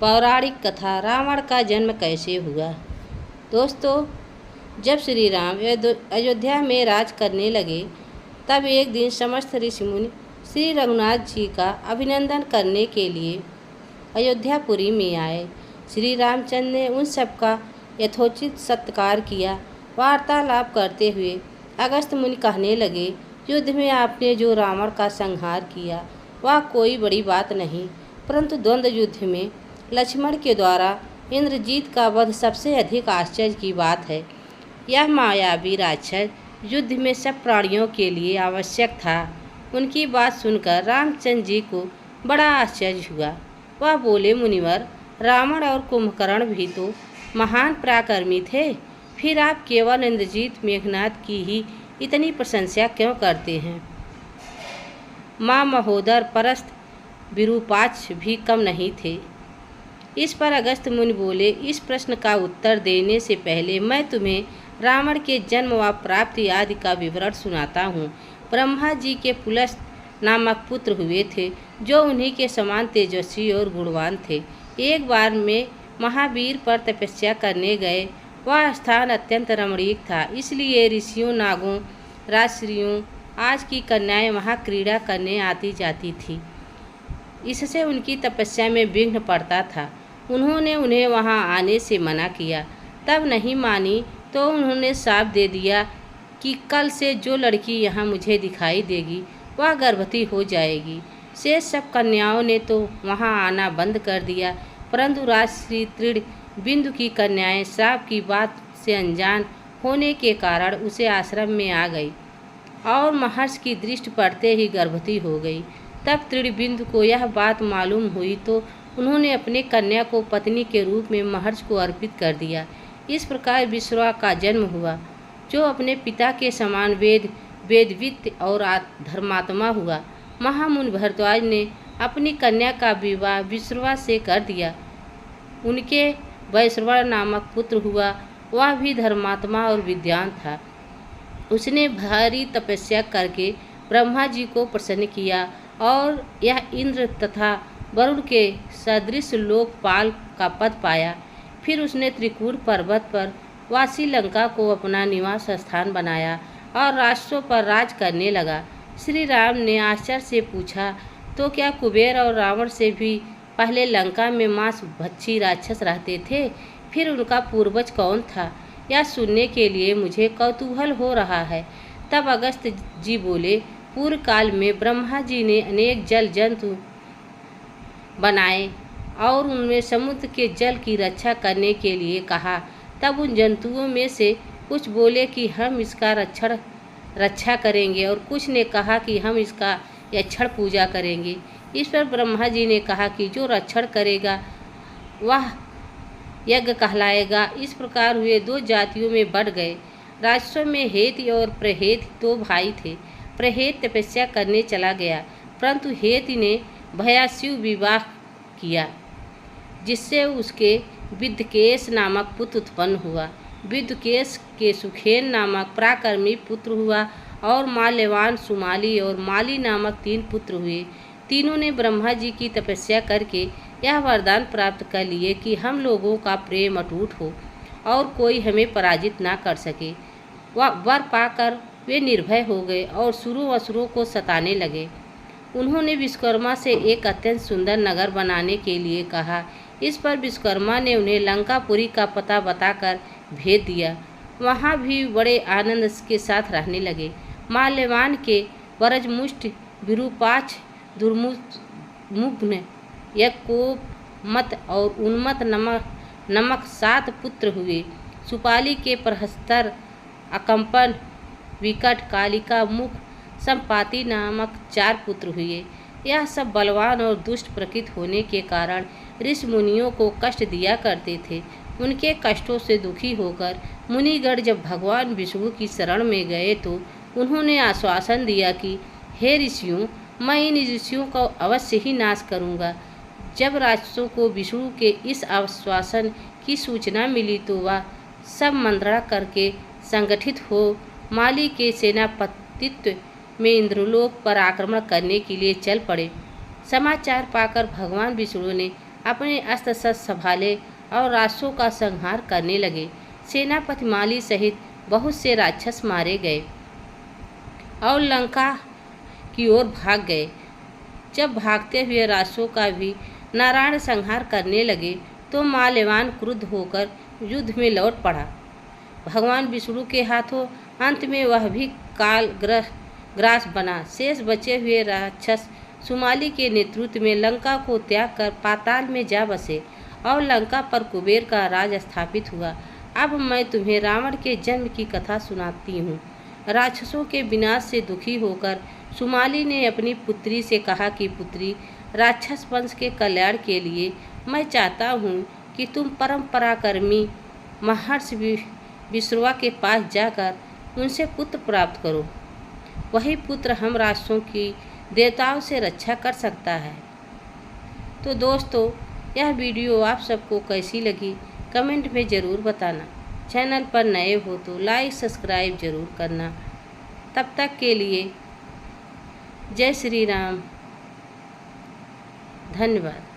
पौराणिक कथा रावण का जन्म कैसे हुआ। दोस्तों, जब श्री राम अयोध्या में राज करने लगे तब एक दिन समस्त ऋषि मुनि श्री रघुनाथ जी का अभिनंदन करने के लिए अयोध्यापुरी में आए। श्री रामचंद्र ने उन सबका यथोचित सत्कार किया। वार्तालाप करते हुए अगस्त्य मुनि कहने लगे, युद्ध में आपने जो रावण का संहार किया वह कोई बड़ी बात नहीं, परंतु द्वंद्व युद्ध में लक्ष्मण के द्वारा इंद्रजीत का वध सबसे अधिक आश्चर्य की बात है। यह मायावी राक्षस युद्ध में सब प्राणियों के लिए आवश्यक था। उनकी बात सुनकर रामचंद्र जी को बड़ा आश्चर्य हुआ। वह बोले, मुनिवर, रावण और कुंभकर्ण भी तो महान पराक्रमी थे, फिर आप केवल इंद्रजीत मेघनाद की ही इतनी प्रशंसा क्यों करते हैं? माँ महोदर परस्त विरूपाक्ष भी कम नहीं थे। इस पर अगस्त्य मुनि बोले, इस प्रश्न का उत्तर देने से पहले मैं तुम्हें रावण के जन्म व प्राप्ति आदि का विवरण सुनाता हूँ। ब्रह्मा जी के पुलस्त नामक पुत्र हुए थे, जो उन्हीं के समान तेजस्वी और गुणवान थे। एक बार में महावीर पर तपस्या करने गए। वह स्थान अत्यंत रमणीक था, इसलिए ऋषियों, नागों, राजश्रियों आज की कन्याएं वहाँ क्रीड़ा करने आती जाती थी। इससे उनकी तपस्या में विघ्न पड़ता था। उन्होंने उन्हें वहाँ आने से मना किया। तब नहीं मानी तो उन्होंने श्राप दे दिया कि कल से जो लड़की यहाँ मुझे दिखाई देगी वह गर्भवती हो जाएगी। शेष सब कन्याओं ने तो वहाँ आना बंद कर दिया, परंतु राजश्री तृण बिंदु की कन्याएं श्राप की बात से अनजान होने के कारण उसे आश्रम में आ गई और महर्षि की दृष्टि पड़ते ही गर्भवती हो गई। तब तृणबिंदु को यह बात मालूम हुई तो उन्होंने अपने कन्या को पत्नी के रूप में महर्षि को अर्पित कर दिया। इस प्रकार विश्रवा का जन्म हुआ, जो अपने पिता के समान वेदविद और धर्मात्मा हुआ। महामुनि भरद्वाज ने अपनी कन्या का विवाह विश्रवा से कर दिया। उनके वैश्रवण नामक पुत्र हुआ, वह भी धर्मात्मा और विद्वान था। उसने भारी तपस्या करके ब्रह्मा जी को प्रसन्न किया और यह इंद्र तथा वरुण के सदृश लोकपाल का पद पाया। फिर उसने त्रिकूट पर्वत पर वासी लंका को अपना निवास स्थान बनाया और राष्ट्रों पर राज करने लगा। श्री राम ने आश्चर्य से पूछा, तो क्या कुबेर और रावण से भी पहले लंका में मांस भक्षी राक्षस रहते थे? फिर उनका पूर्वज कौन था? यह सुनने के लिए मुझे कौतूहल हो रहा है। तब अगस्त्य जी बोले, पूर्व काल में ब्रह्मा जी ने अनेक जल जंतु बनाए और उनमें समुद्र के जल की रक्षा करने के लिए कहा। तब उन जंतुओं में से कुछ बोले कि हम इसका रक्षा करेंगे और कुछ ने कहा कि हम इसका यक्षण पूजा करेंगे। इस पर ब्रह्मा जी ने कहा कि जो रक्षण करेगा वह यज्ञ कहलाएगा। इस प्रकार हुए दो जातियों में बढ़ गए। राक्षसों में हेति और प्रहेति दो भाई थे। प्रहेत तपस्या करने चला गया, परंतु हेति ने भयास्यु विवाह किया, जिससे उसके विद्धकेश नामक पुत्र उत्पन्न हुआ। विद्धकेश के सुखेन नामक पराक्रमी पुत्र हुआ और माल्यवान, सुमाली और माली नामक 3 पुत्र हुए। तीनों ने ब्रह्मा जी की तपस्या करके यह वरदान प्राप्त कर लिए कि हम लोगों का प्रेम अटूट हो और कोई हमें पराजित ना कर सके। वह वर पाकर वे निर्भय हो गए और सुरों असुरों को सताने लगे। उन्होंने विश्वकर्मा से एक अत्यंत सुंदर नगर बनाने के लिए कहा। इस पर विश्वकर्मा ने उन्हें लंकापुरी का पता बताकर भेज दिया। वहाँ भी बड़े आनंद के साथ रहने लगे। माल्यवान के वरजमुष्ट, विरूपाक्ष, दुर्मुग्न, यकोप, मत और उन्मत नमक 7 पुत्र हुए। सुपाली के प्रहस्तर, अकंपन, विकट, कालिका, मुख, संपाति नामक 4 पुत्र हुए। यह सब बलवान और दुष्ट प्रकृति होने के कारण ऋषि मुनियों को कष्ट दिया करते थे। उनके कष्टों से दुखी होकर मुनिगण जब भगवान विष्णु की शरण में गए तो उन्होंने आश्वासन दिया कि हे ऋषियों, मैं इन ऋषियों को अवश्य ही नाश करूँगा। जब राक्षसों को विष्णु के इस आश्वासन की सूचना मिली तो वह सब मंत्रणा करके संगठित हो माली के सेनापतित्व में इंद्रलोक पर आक्रमण करने के लिए चल पड़े। समाचार पाकर भगवान विष्णु ने अपने अस्त्र शस्त्र संभाले और राक्षसों का संहार करने लगे। सेनापति माली सहित बहुत से राक्षस मारे गए और लंका की ओर भाग गए। जब भागते हुए राक्षसों का भी नारायण संहार करने लगे तो माल्यवान क्रुद्ध होकर युद्ध में लौट पड़ा। भगवान विष्णु के हाथों अंत में वह भी काल ग्रास बना। शेष बचे हुए राक्षस सुमाली के नेतृत्व में लंका को त्याग कर पाताल में जा बसे और लंका पर कुबेर का राज स्थापित हुआ। अब मैं तुम्हें रावण के जन्म की कथा सुनाती हूँ। राक्षसों के विनाश से दुखी होकर सुमाली ने अपनी पुत्री से कहा कि पुत्री, राक्षस वंश के कल्याण के लिए मैं चाहता हूँ कि तुम परंपराकर्मी महर्षि विश्रवा के पास जाकर उनसे पुत्र प्राप्त करो। वही पुत्र हम राक्षसों की देवताओं से रक्षा कर सकता है। तो दोस्तों, यह वीडियो आप सबको कैसी लगी कमेंट में ज़रूर बताना। चैनल पर नए हो तो लाइक सब्सक्राइब ज़रूर करना। तब तक के लिए जय श्री राम। धन्यवाद।